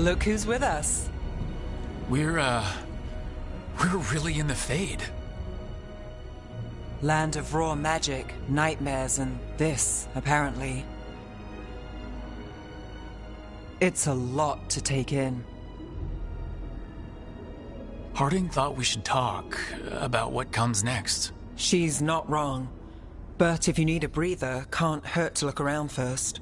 Look who's with us. We're really in the Fade. Land of raw magic, nightmares, and this, apparently. It's a lot to take in. Harding thought we should talk about what comes next. She's not wrong. But if you need a breather, can't hurt to look around first.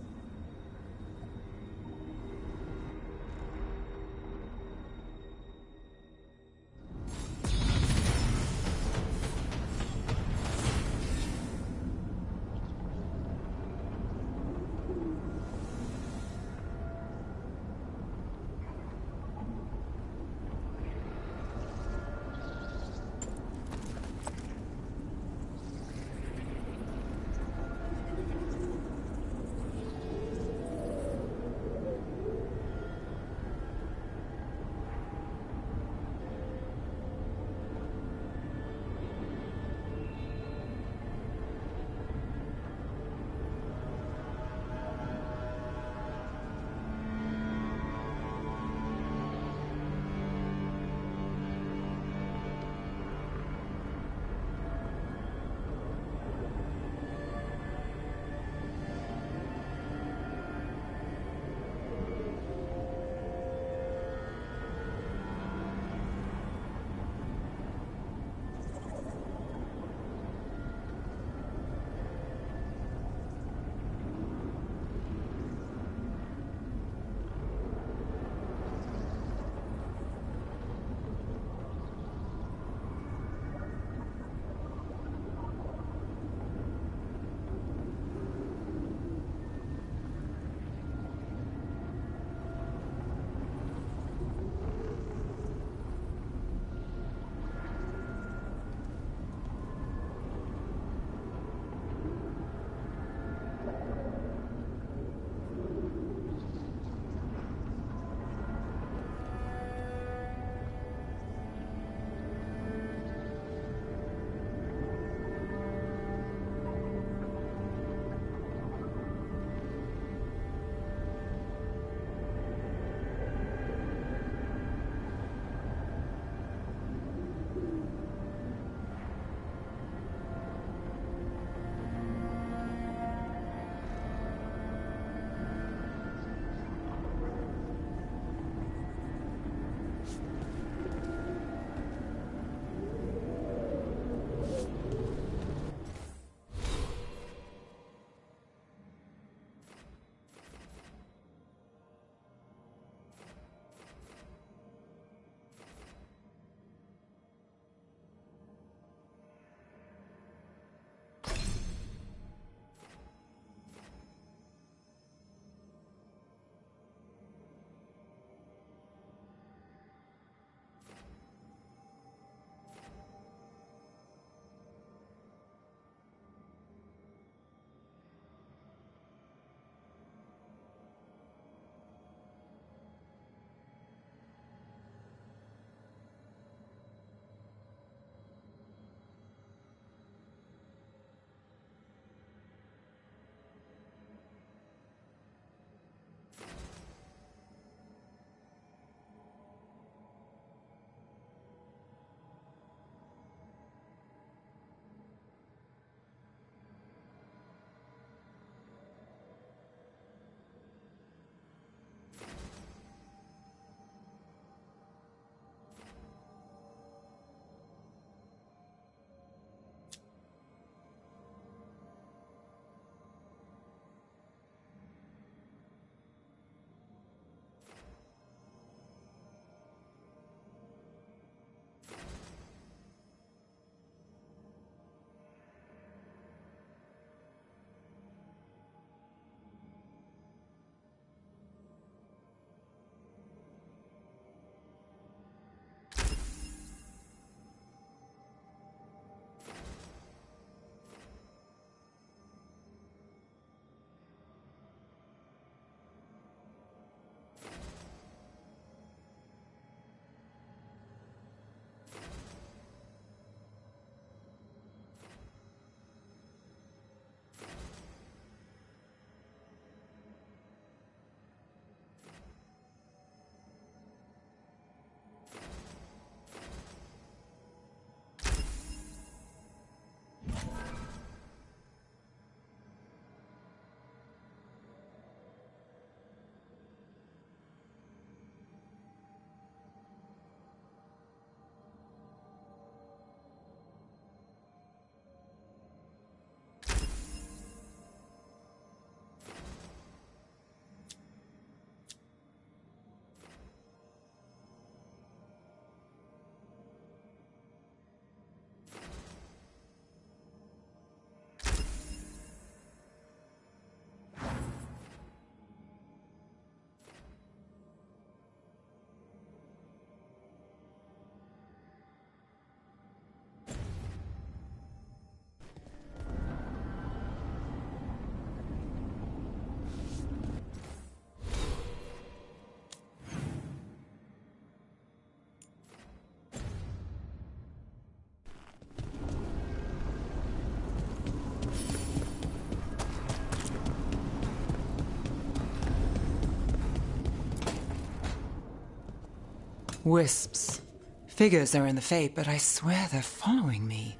Wisps. Figures are in the fate, but I swear they're following me.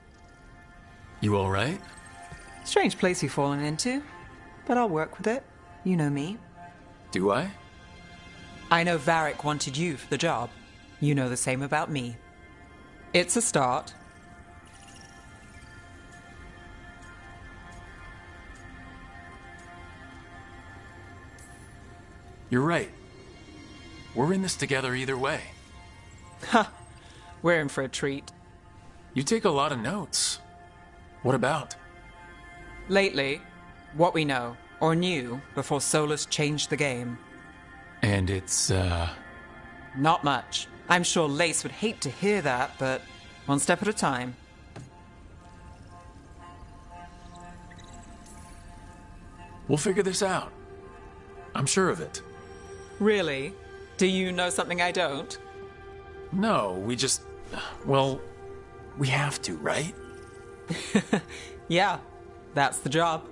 You alright? Strange place you've fallen into, but I'll work with it. You know me. Do I? I know Varric wanted you for the job. You know the same about me. It's a start. You're right. We're in this together either way. Ha! We're in for a treat. You take a lot of notes. What about? Lately, what we know, or knew, before Solus changed the game. And it's, Not much. I'm sure Lace would hate to hear that, but one step at a time. We'll figure this out. I'm sure of it. Really? Do you know something I don't? No, we just... Well, we have to, right? Yeah, that's the job.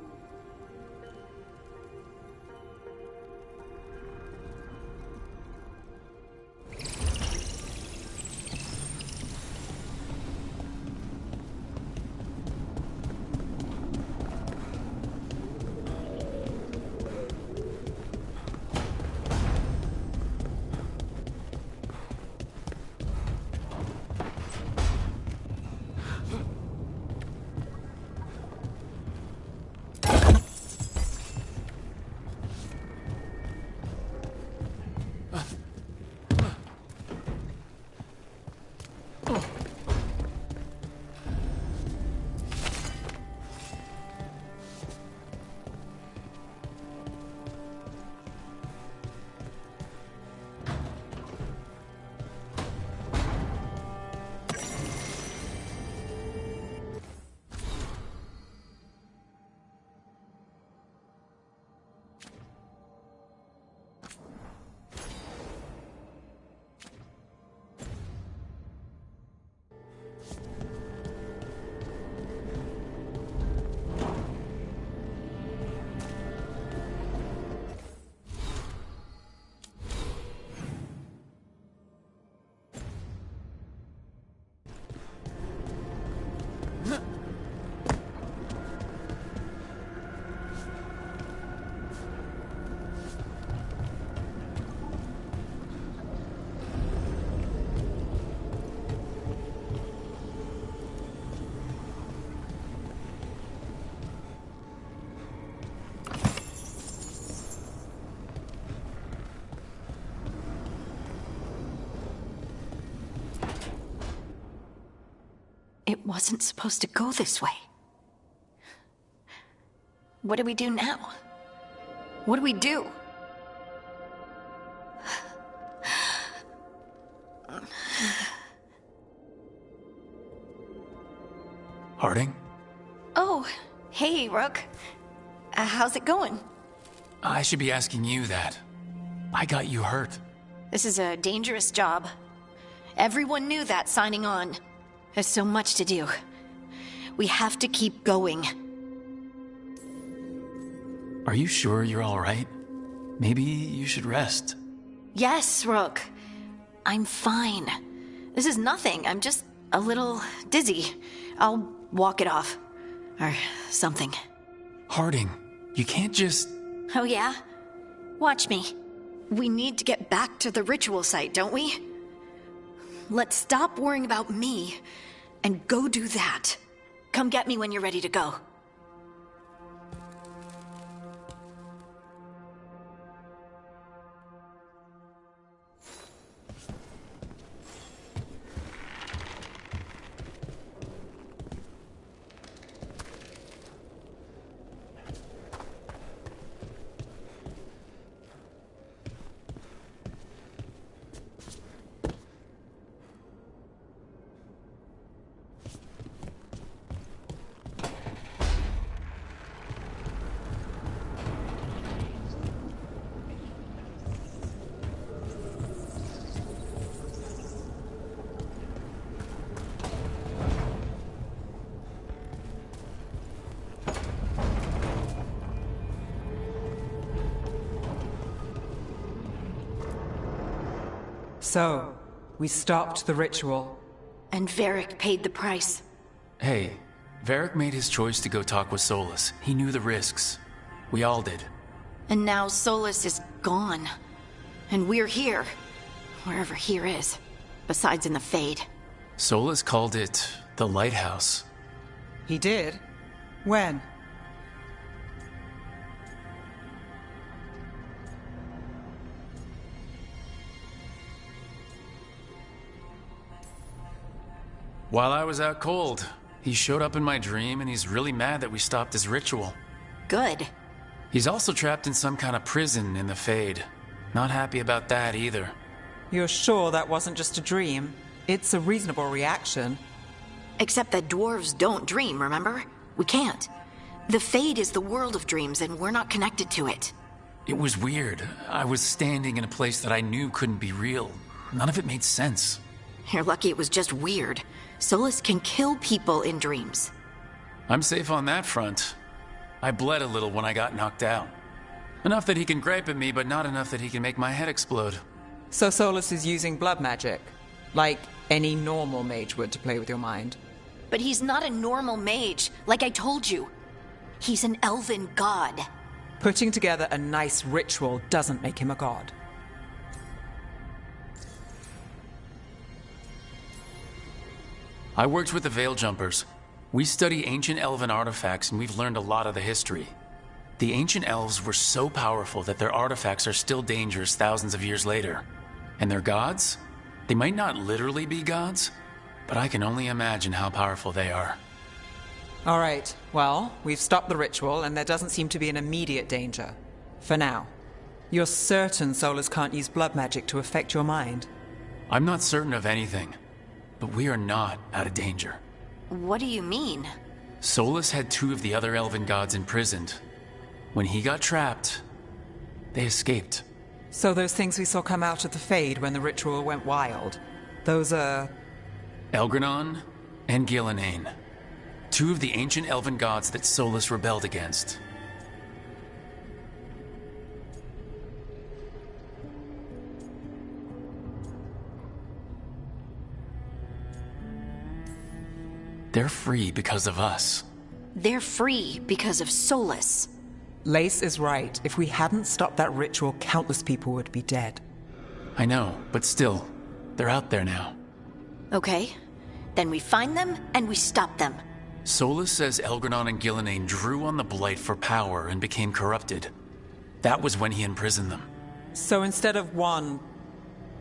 It wasn't supposed to go this way. What do we do now? What do we do? Harding? Oh, hey, Rook. How's it going? I should be asking you that. I got you hurt. This is a dangerous job. Everyone knew that signing on. There's so much to do. We have to keep going. Are you sure you're alright? Maybe you should rest. Yes, Rook. I'm fine. This is nothing. I'm just a little dizzy. I'll walk it off. Or something. Harding, you can't just... Oh yeah? Watch me. We need to get back to the ritual site, don't we? Let's stop worrying about me and go do that. Come get me when you're ready to go. So, We stopped the ritual. And Varric paid the price. Hey, Varric made his choice to go talk with Solus. He knew the risks. We all did. And now Solus is gone. And we're here. Wherever here is. Besides in the Fade. Solus called it the Lighthouse. He did? When? While I was out cold, he showed up in my dream and he's really mad that we stopped his ritual. Good. He's also trapped in some kind of prison in the Fade. Not happy about that either. You're sure that wasn't just a dream? It's a reasonable reaction. Except that dwarves don't dream, remember? We can't. The Fade is the world of dreams and we're not connected to it. It was weird. I was standing in a place that I knew couldn't be real. None of it made sense. You're lucky it was just weird. Solus can kill people in dreams. I'm safe on that front. I bled a little when I got knocked out. Enough that he can gripe at me, but not enough that he can make my head explode. So Solus is using blood magic, like any normal mage would to play with your mind. But he's not a normal mage, like I told you. He's an elven god. Putting together a nice ritual doesn't make him a god. I worked with the Veil Jumpers. We study ancient elven artifacts and we've learned a lot of the history. The ancient elves were so powerful that their artifacts are still dangerous thousands of years later. And their gods? They might not literally be gods, but I can only imagine how powerful they are. All right, well, we've stopped the ritual and there doesn't seem to be an immediate danger. For now. You're certain Solus can't use blood magic to affect your mind? I'm not certain of anything, but we are not out of danger. What do you mean? Solus had two of the other elven gods imprisoned. When he got trapped, they escaped. So those things we saw come out of the Fade when the ritual went wild, those are... Elgranon and Gillenane. Two of the ancient elven gods that Solus rebelled against. They're free because of us. They're free because of Solus. Lace is right. If we hadn't stopped that ritual, countless people would be dead. I know, but still, they're out there now. Okay. Then we find them and we stop them. Solus says Elgranon and Gillenane drew on the Blight for power and became corrupted. That was when he imprisoned them. So instead of one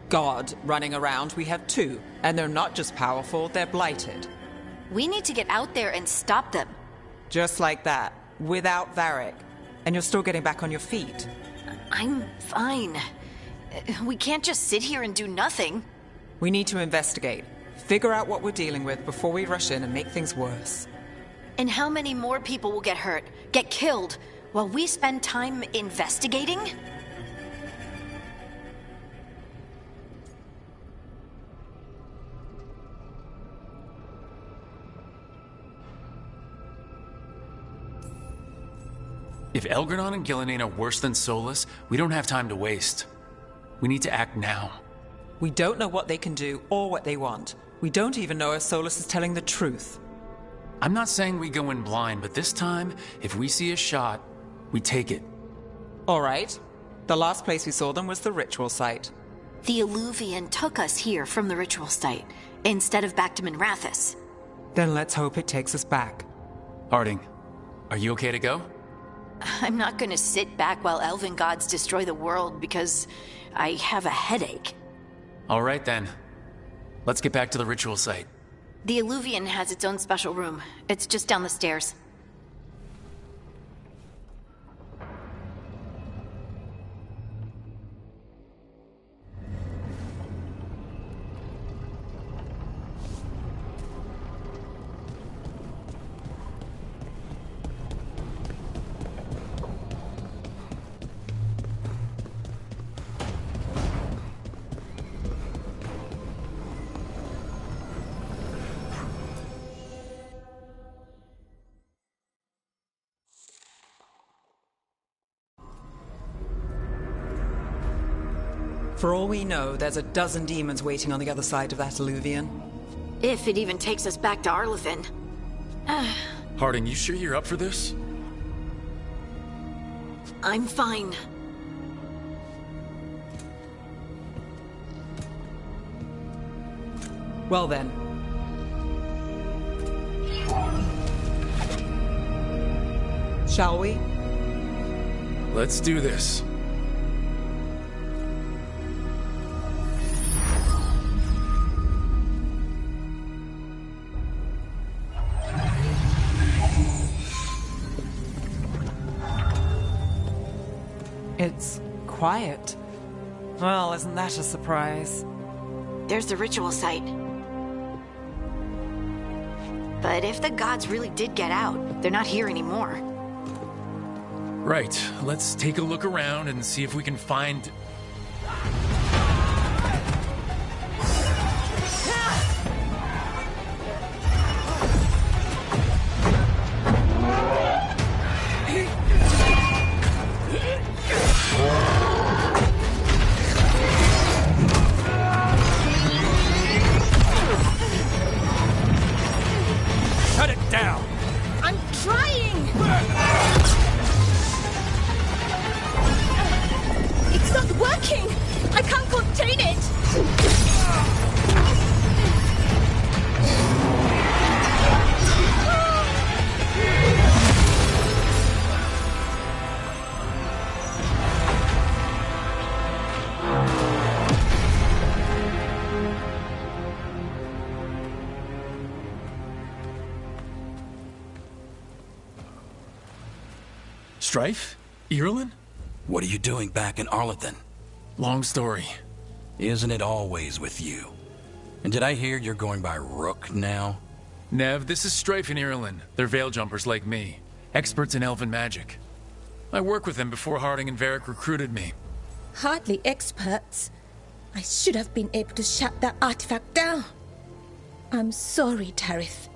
god running around, we have two. And they're not just powerful, they're blighted. We need to get out there and stop them. Just like that, without Varric. And you're still getting back on your feet. I'm fine. We can't just sit here and do nothing. We need to investigate. Figure out what we're dealing with before we rush in and make things worse. And how many more people will get hurt, get killed, while we spend time investigating? If Elgranon and Gillenane are worse than Solus, we don't have time to waste. We need to act now. We don't know what they can do or what they want. We don't even know if Solus is telling the truth. I'm not saying we go in blind, but this time, if we see a shot, we take it. All right. The last place we saw them was the ritual site. The Illuvian took us here from the ritual site, instead of back to Minrathous. Then let's hope it takes us back. Harding, are you okay to go? I'm not gonna sit back while elven gods destroy the world because I have a headache. All right then. Let's get back to the ritual site. The Illuvian has its own special room. It's just down the stairs. For all we know, there's a dozen demons waiting on the other side of that alluvion. If it even takes us back to Arlethan. Harding, you sure you're up for this? I'm fine. Well then. Shall we? Let's do this. It's quiet. Well, isn't that a surprise? There's the ritual site. But if the gods really did get out, they're not here anymore. Right, let's take a look around and see if we can find... Shut it down! I'm trying! It's not working! I can't contain it! Strife? Irulan? What are you doing back in Arlethan? Long story. Isn't it always with you? And did I hear you're going by Rook now? Nev, this is Strife and Irulan. They're veil jumpers like me. Experts in elven magic. I worked with them before Harding and Varric recruited me. Hardly experts. I should have been able to shut that artifact down. I'm sorry, Tarith.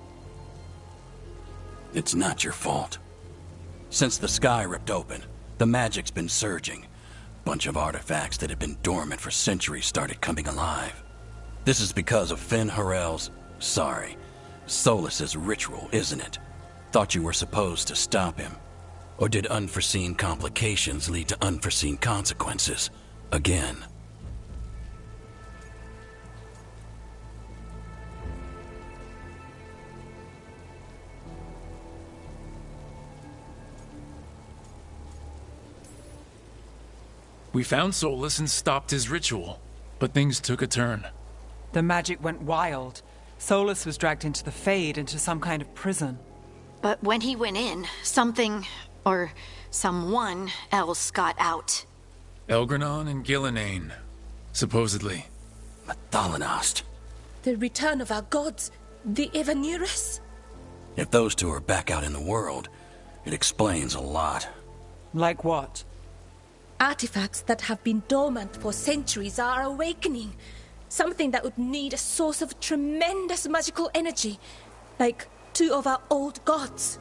It's not your fault. Since the sky ripped open, the magic's been surging. Bunch of artifacts that had been dormant for centuries started coming alive. This is because of Finn Harel's... Solus's ritual, isn't it? Thought you were supposed to stop him. Or did unforeseen complications lead to unforeseen consequences? Again. We found Solus and stopped his ritual, but things took a turn. The magic went wild. Solus was dragged into the Fade, into some kind of prison. But when he went in, something, or someone else got out. Elgranon and Gillenane, supposedly. Mathalanost. The return of our gods, the Evanurus. If those two are back out in the world, it explains a lot. Like what? Artifacts that have been dormant for centuries are awakening. Something that would need a source of tremendous magical energy, like two of our old gods.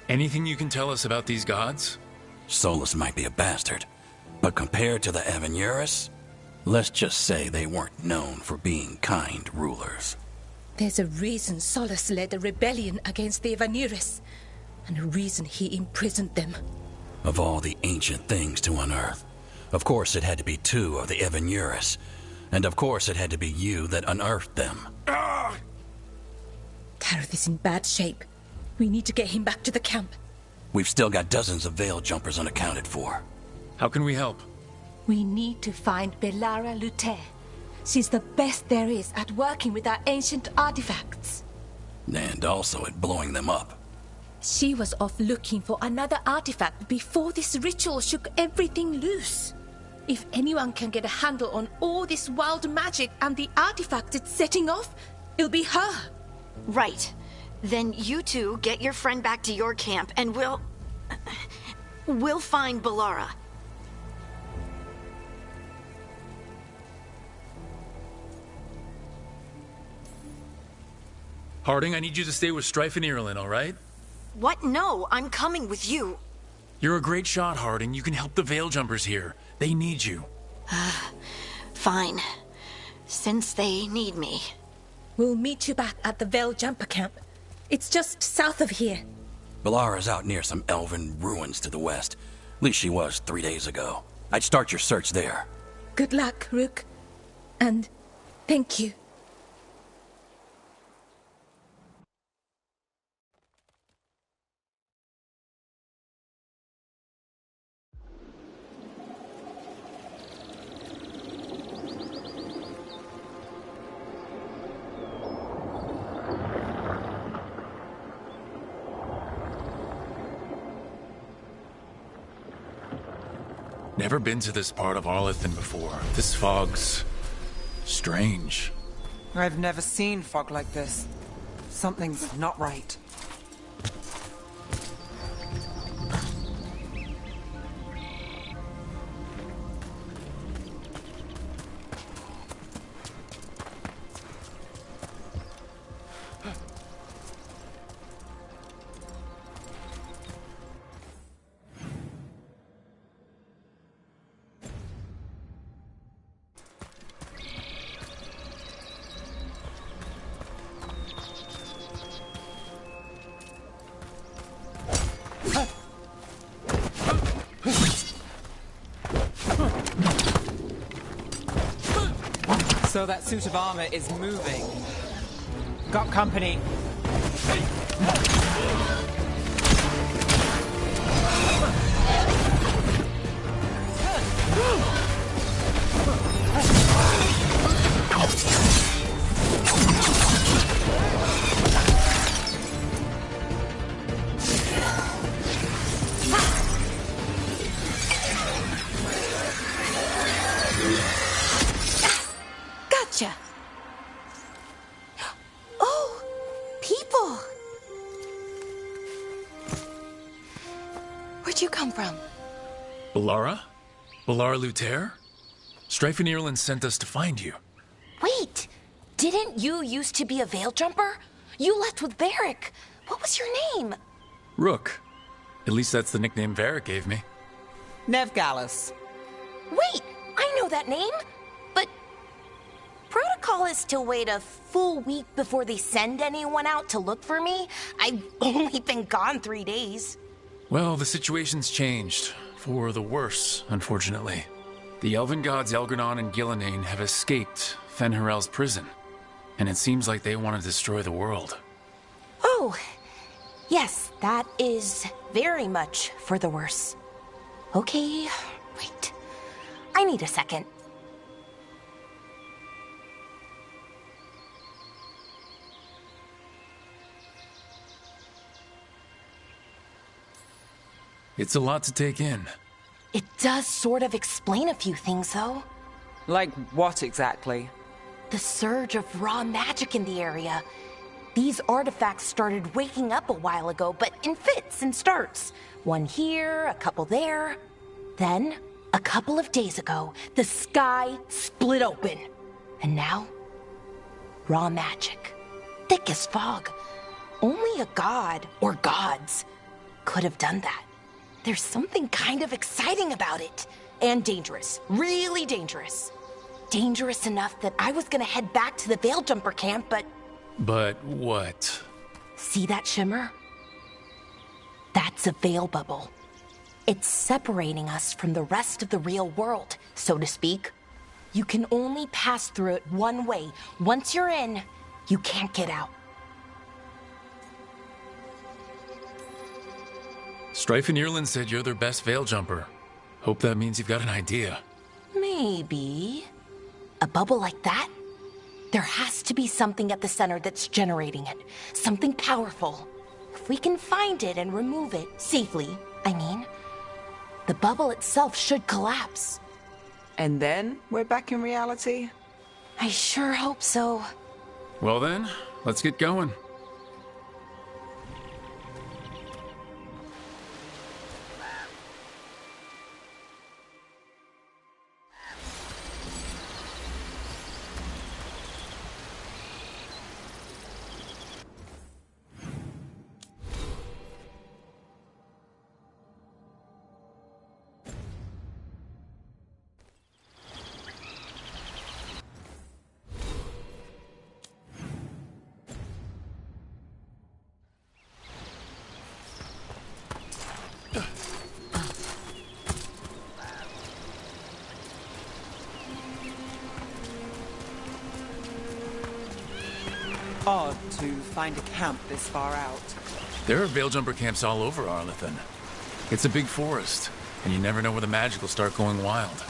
Anything you can tell us about these gods? Solus might be a bastard, but compared to the Evanurus, let's just say they weren't known for being kind rulers. There's a reason Solus led a rebellion against the Evanurus, and a reason he imprisoned them. Of all the ancient things to unearth, of course it had to be two of the Evanurus, and of course it had to be you that unearthed them. Tarith is in bad shape. We need to get him back to the camp. We've still got dozens of veil jumpers unaccounted for. How can we help? We need to find Belara Luthe. She's the best there is at working with our ancient artifacts. And also at blowing them up. She was off looking for another artifact before this ritual shook everything loose. If anyone can get a handle on all this wild magic and the artifact it's setting off, it'll be her. Right. Then you two get your friend back to your camp and we'll find Belara. Harding, I need you to stay with Strife and Ireland, all right? What? No, I'm coming with you. You're a great shot, Harding. You can help the Veil Jumpers here. They need you. Fine. Since they need me. We'll meet you back at the Veil Jumper Camp. It's just south of here. Valara's out near some elven ruins to the west. At least she was 3 days ago. I'd start your search there. Good luck, Rook. And thank you. Never been to this part of Arlethan before. This fog's strange. I've never seen fog like this. Something's not right. So that suit of armor is moving. Got company. Gotcha. Oh, people. Where'd you come from? Valara? Valara Luther? Strife and Ireland sent us to find you. Wait, didn't you used to be a Veil Jumper? You left with Varric. What was your name? Rook. At least that's the nickname Varric gave me. Nev Gallus. Wait, I know that name. But protocol is to wait a full week before they send anyone out to look for me. I've only been gone 3 days. Well, the situation's changed. For the worse, unfortunately. The elven gods Elgranon and Gillenane have escaped Fen'Harel's prison. And it seems like they want to destroy the world. Oh, yes, that is very much for the worse. Okay, wait. I need a second. It's a lot to take in. It does sort of explain a few things, though. Like what exactly? The surge of raw magic in the area. These artifacts started waking up a while ago, but in fits and starts. One here, a couple there. Then, a couple of days ago, the sky split open. And now, raw magic. Thick as fog. Only a god, or gods, could have done that. There's something kind of exciting about it. And dangerous. Really dangerous. Dangerous enough that I was gonna head back to the Veil Jumper camp, but... But what? See that shimmer? That's a veil bubble. It's separating us from the rest of the real world, so to speak. You can only pass through it one way. Once you're in, you can't get out. Strife and Ireland said you're their best Veil Jumper. Hope that means you've got an idea. Maybe. A bubble like that? There has to be something at the center that's generating it. Something powerful. If we can find it and remove it, safely, I mean, the bubble itself should collapse. And then we're back in reality? I sure hope so. Well then, let's get going. hard to find a camp this far out. There are Veilgjumper camps all over Arlethan. It's a big forest, and you never know where the magic will start going wild.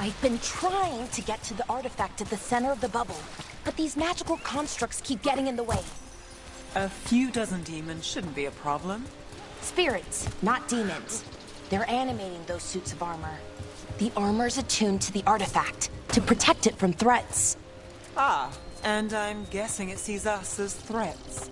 I've been trying to get to the artifact at the center of the bubble, but these magical constructs keep getting in the way. A few dozen demons shouldn't be a problem. Spirits, not demons. They're animating those suits of armor. The armor's attuned to the artifact, to protect it from threats. Ah, and I'm guessing it sees us as threats.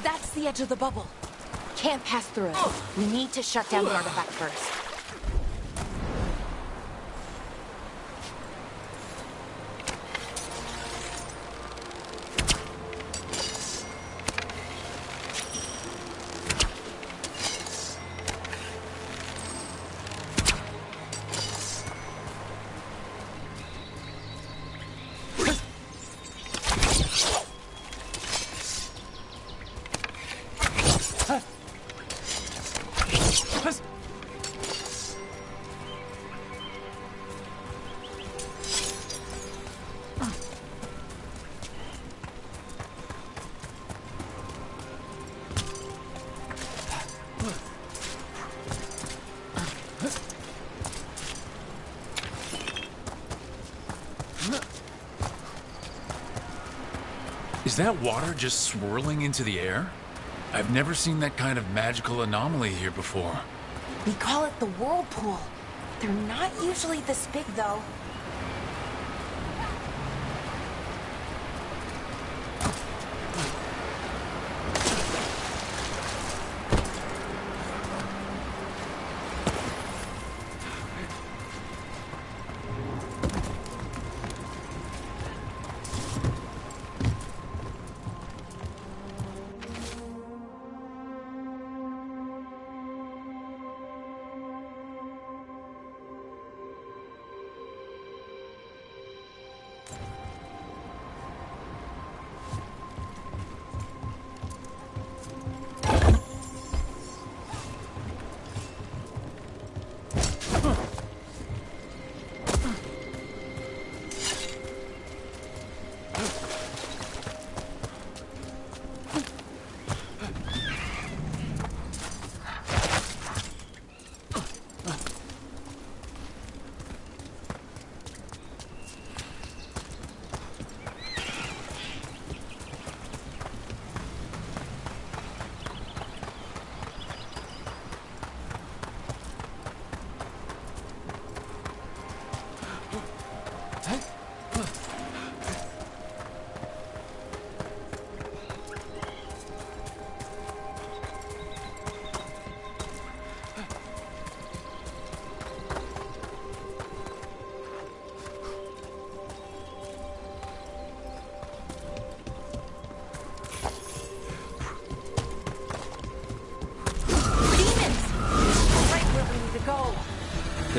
That's the edge of the bubble. Can't pass through it. We need to shut down the artifact first. Is that water just swirling into the air? I've never seen that kind of magical anomaly here before. We call it the whirlpool. They're not usually this big, though.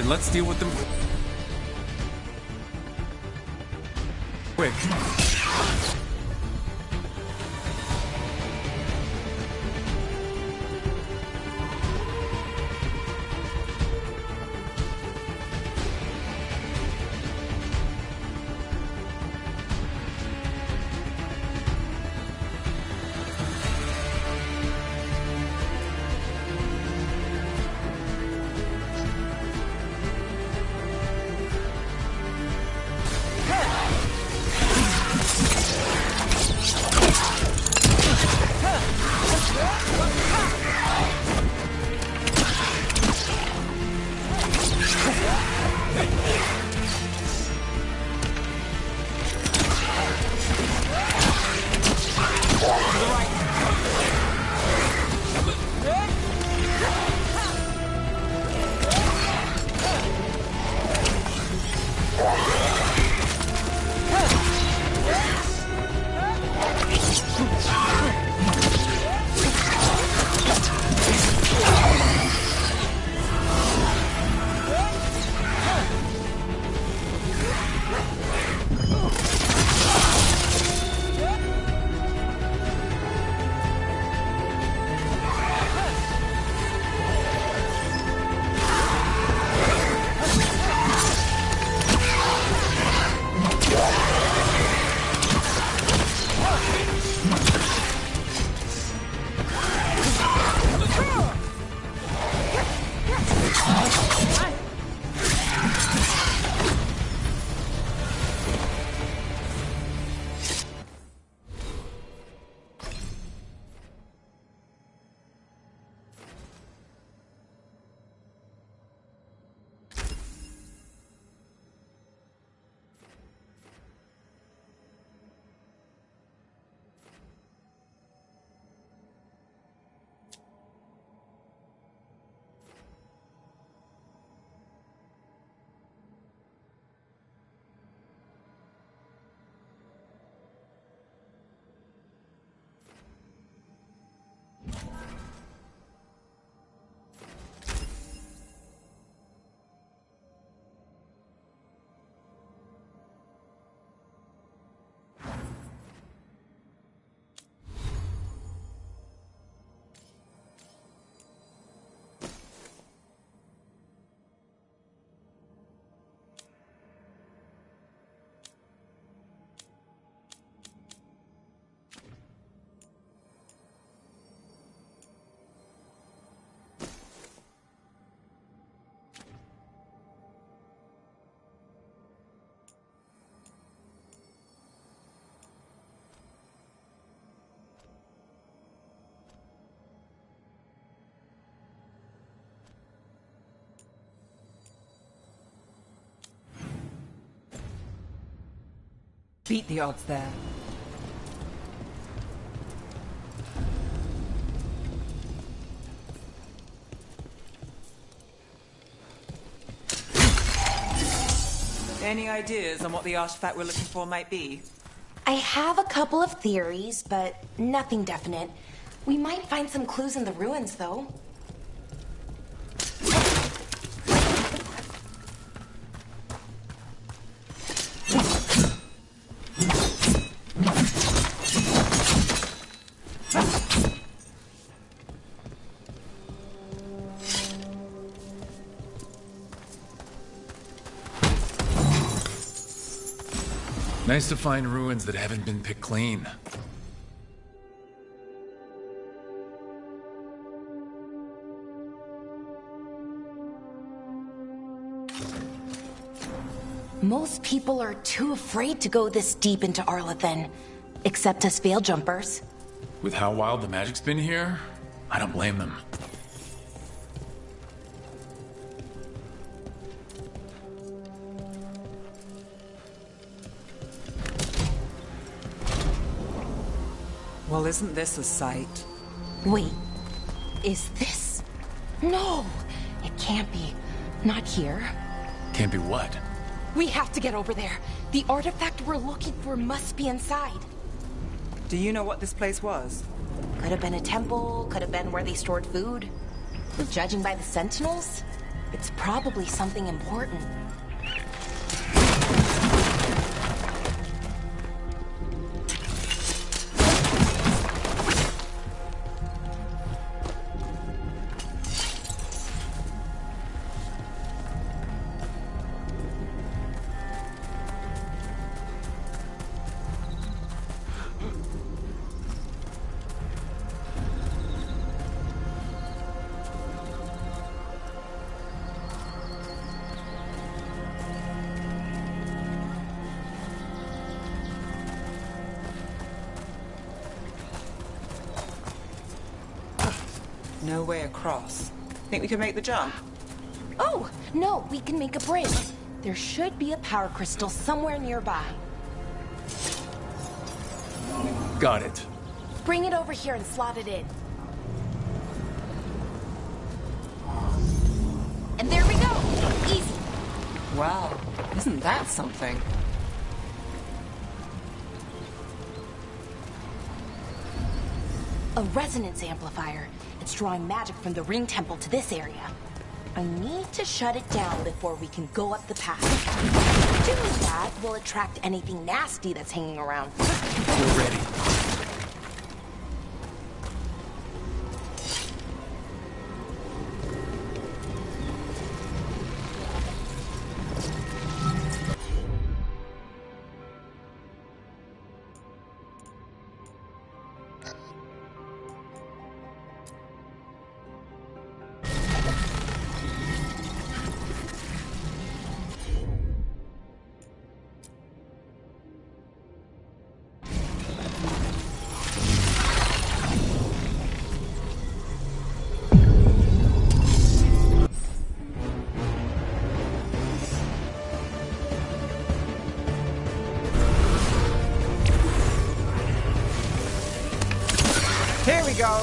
then let's deal with them quick. Beat the odds there. Any ideas on what the artifact we're looking for might be? I have a couple of theories, but nothing definite. We might find some clues in the ruins, though. Nice to find ruins that haven't been picked clean. Most people are too afraid to go this deep into Arlathan, except us veil jumpers. With how wild the magic's been here, I don't blame them. Well, isn't this a sight? Wait, is this? No, it can't be. Not here. Can't be what? We have to get over there. The artifact we're looking for must be inside. Do you know what this place was? Could have been a temple, could have been where they stored food. Judging by the sentinels, It's probably something important. No way across. Think we can make the jump? Oh, no, we can make a bridge. There should be a power crystal somewhere nearby. Got it. Bring it over here and slot it in. And there we go! Easy. Wow, isn't that something? A resonance amplifier. It's drawing magic from the ring temple to this area. I need to shut it down before we can go up the path. Doing that will attract anything nasty that's hanging around. We're ready. Here we go!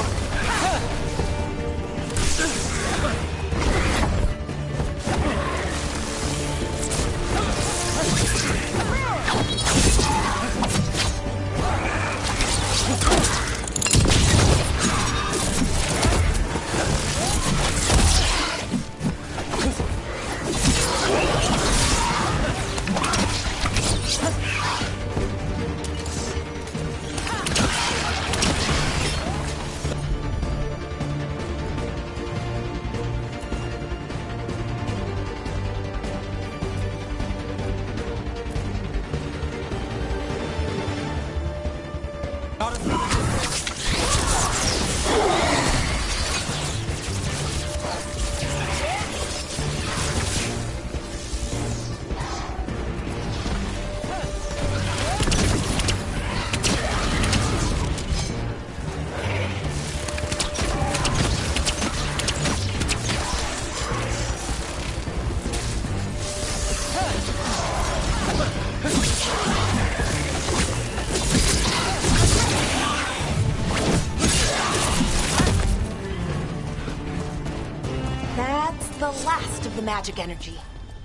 That's the last of the magic energy.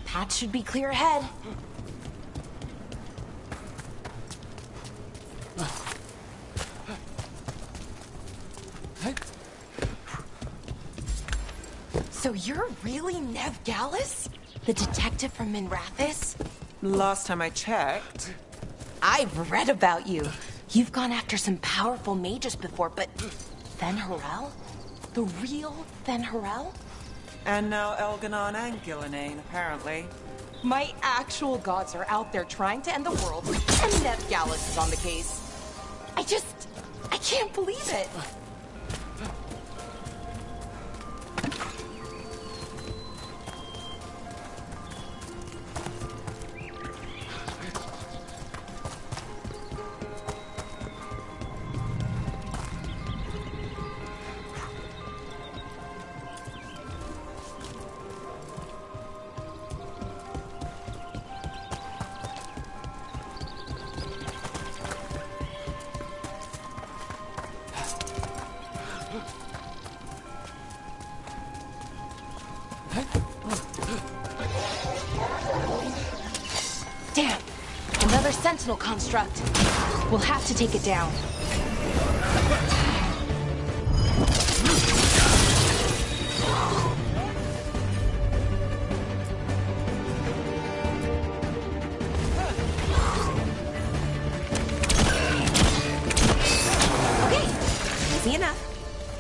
Path should be clear ahead. So you're really Nev Gallus? The detective from Minrathis? Last time I checked. I've read about you. You've gone after some powerful mages before, but Fen Harel? The real Fen Harel? And now Elganon and Gillinane, apparently. My actual gods are out there trying to end the world, and Nev Gallus is on the case. I can't believe it. Damn! Another sentinel construct. We'll have to take it down.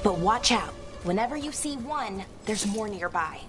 But watch out. Whenever you see one, there's more nearby.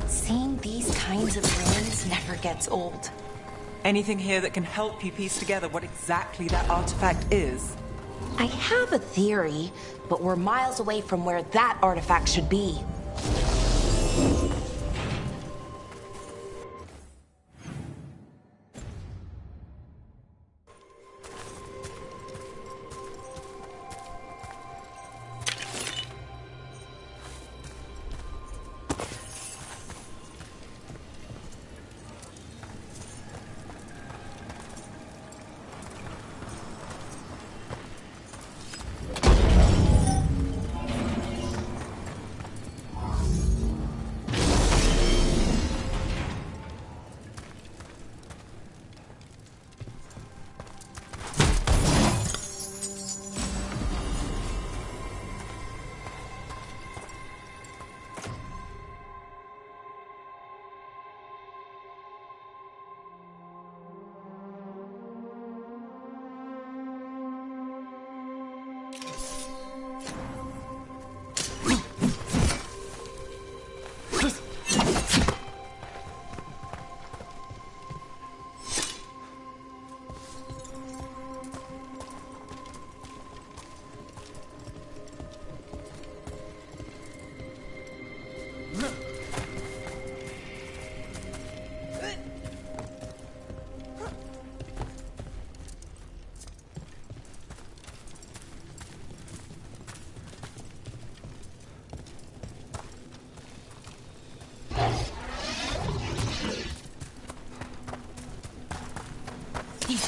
Seeing these kinds of ruins never gets old. Anything here that can help you piece together what exactly that artifact is? I have a theory, but we're miles away from where that artifact should be.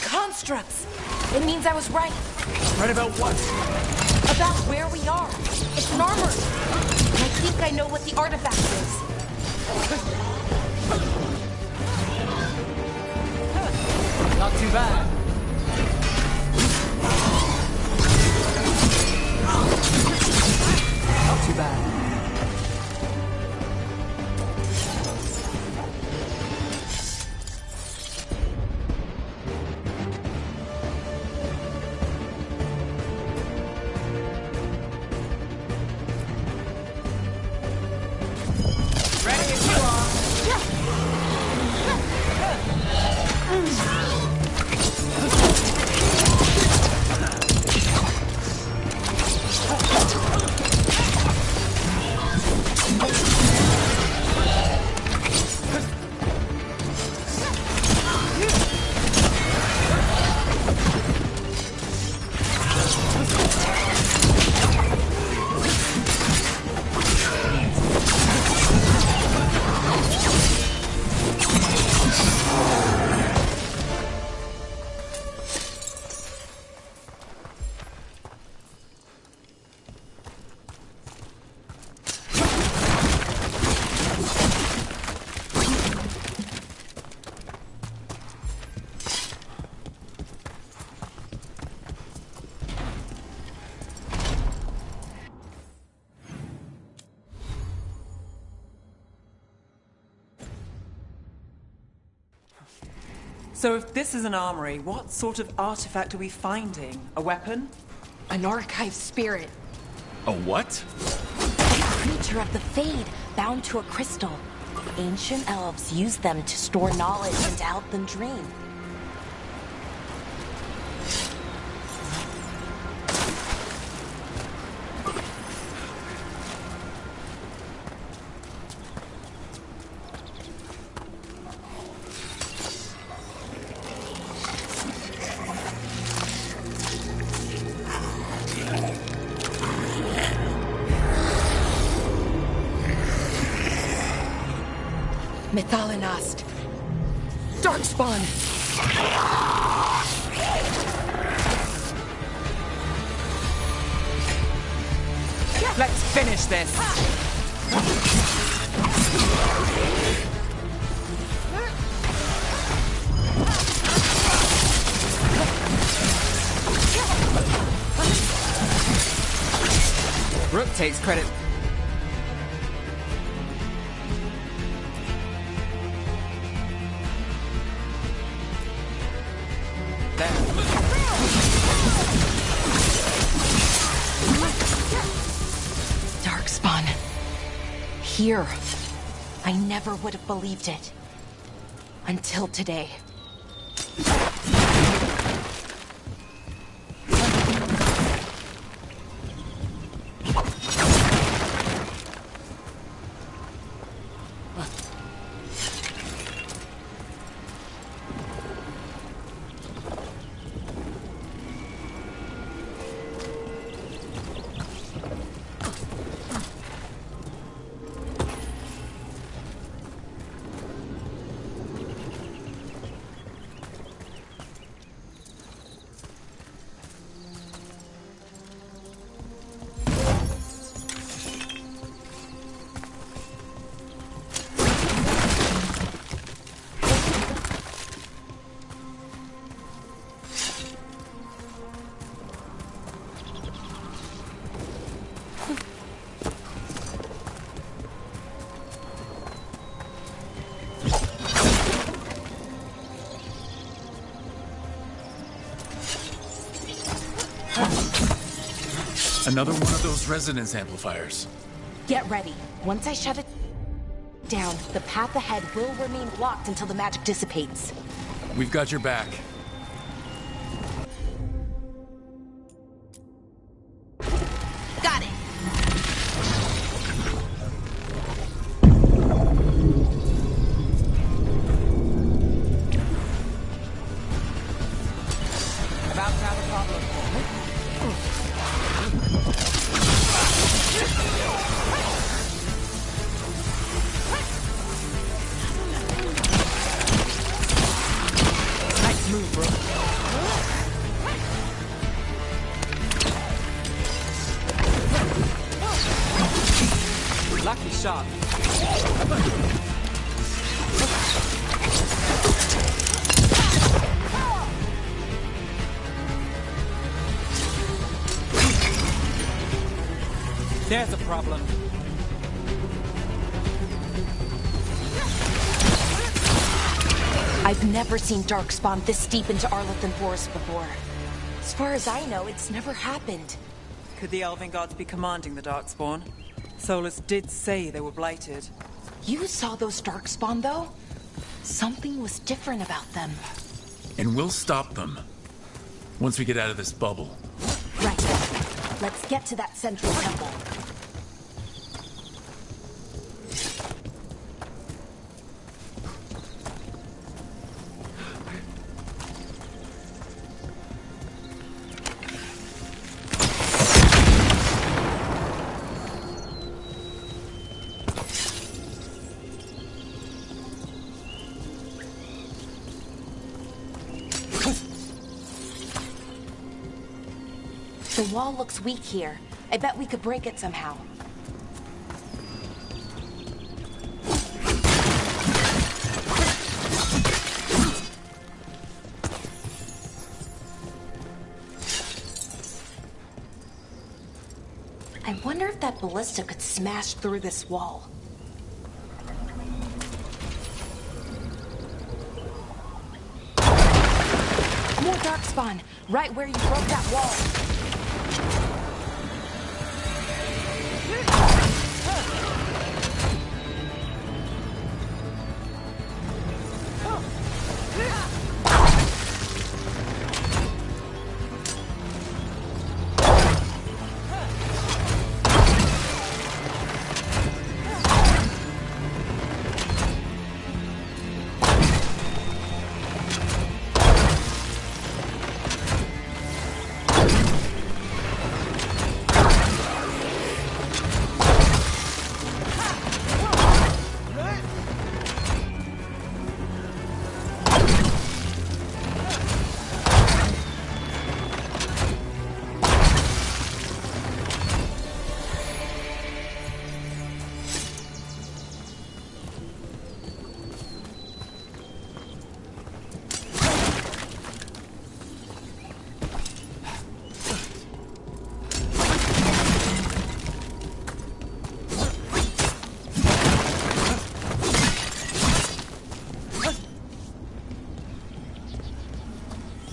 Constructs. It means I was right. Right about what? About where we are. It's an armor. And I think I know what the artifact is. Not too bad. Not too bad. So if this is an armory, what sort of artifact are we finding? A weapon? An archive spirit. A what? A creature of the Fade, bound to a crystal. Ancient elves use them to store knowledge and to help them dream. Darkspawn! Let's finish this! Rook takes credit. Darkspawn. Here. I never would have believed it. Until today. Another one of those resonance amplifiers. Get ready. Once I shut it down, the path ahead will remain blocked until the magic dissipates. We've got your back. Got it! About to have a problem. Nice move, bro. Lucky shot. There's a problem. I've never seen Darkspawn this deep into Arlethan Forest before. As far as I know, it's never happened. Could the Elven gods be commanding the Darkspawn? Solus did say they were blighted. You saw those Darkspawn, though? Something was different about them. And we'll stop them. Once we get out of this bubble. Right. Let's get to that central temple. The wall looks weak here. I bet we could break it somehow. I wonder if that ballista could smash through this wall. More Darkspawn, right where you broke that wall.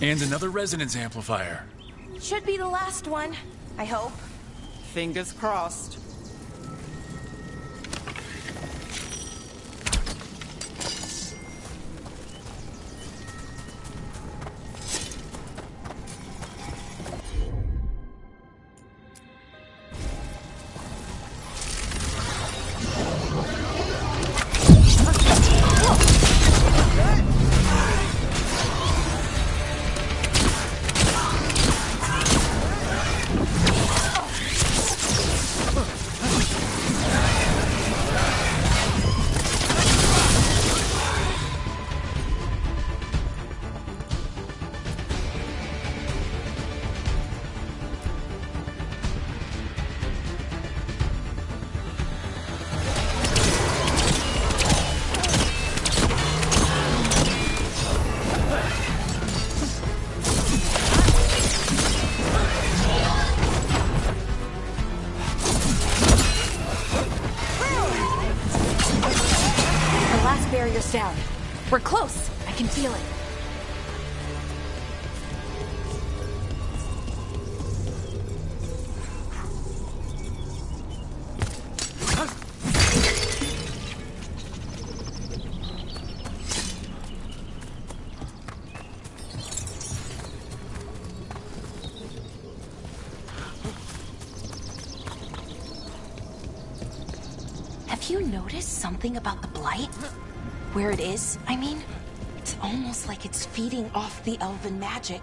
And another resonance amplifier. Should be the last one, I hope. Fingers crossed. Barrier's down. We're close. I can feel it. Have you noticed something about the blight? Where it is, I mean? It's almost like it's feeding off the elven magic.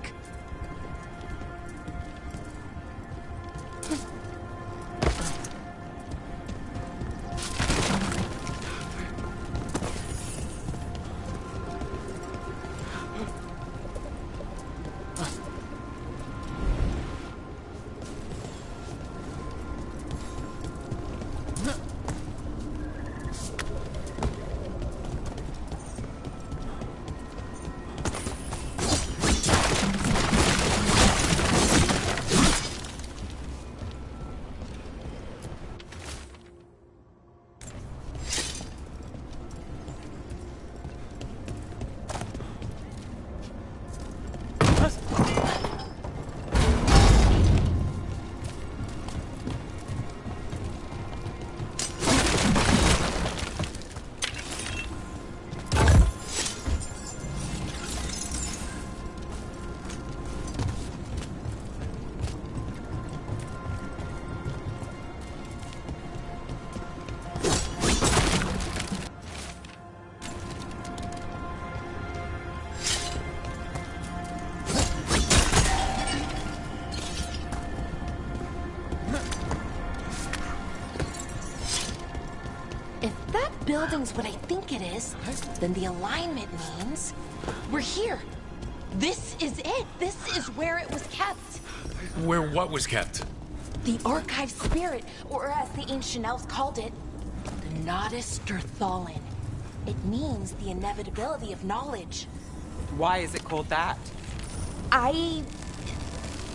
Building's what I think it is, then the alignment means we're here. This is it. This is where it was kept. Where what was kept? The archive spirit, or as the ancient elves called it, the Nodus Derthalin. It means the inevitability of knowledge. Why is it called that? I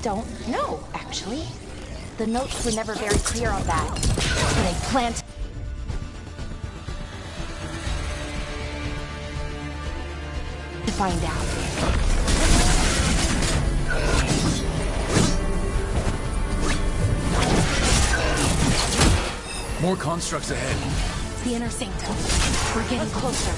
don't know, actually. The notes were never very clear on that. But I plan to find out. More constructs ahead. The inner sanctum. We're getting closer.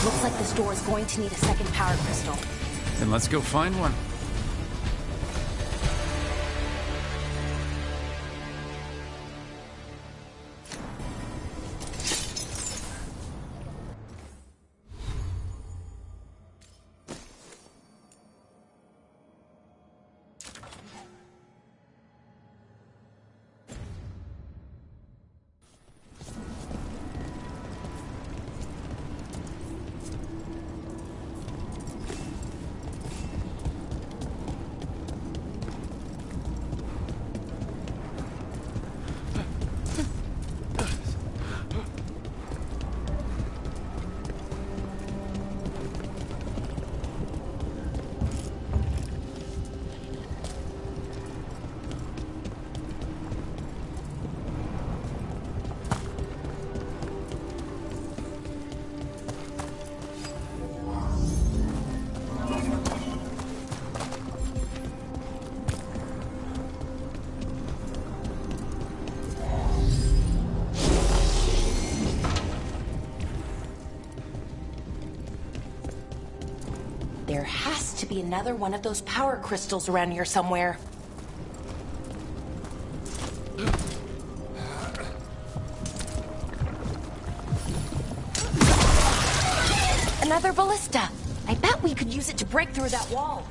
Looks like this door is going to need a second power crystal. Then let's go find one. There has to be another one of those power crystals around here somewhere. Another ballista. I bet we could use it to break through that wall.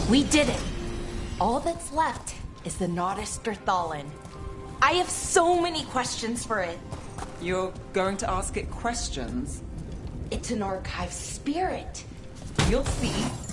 We did it! All that's left is the Nodus Thalin. I have so many questions for it. You're going to ask it questions? It's an archive spirit. You'll see.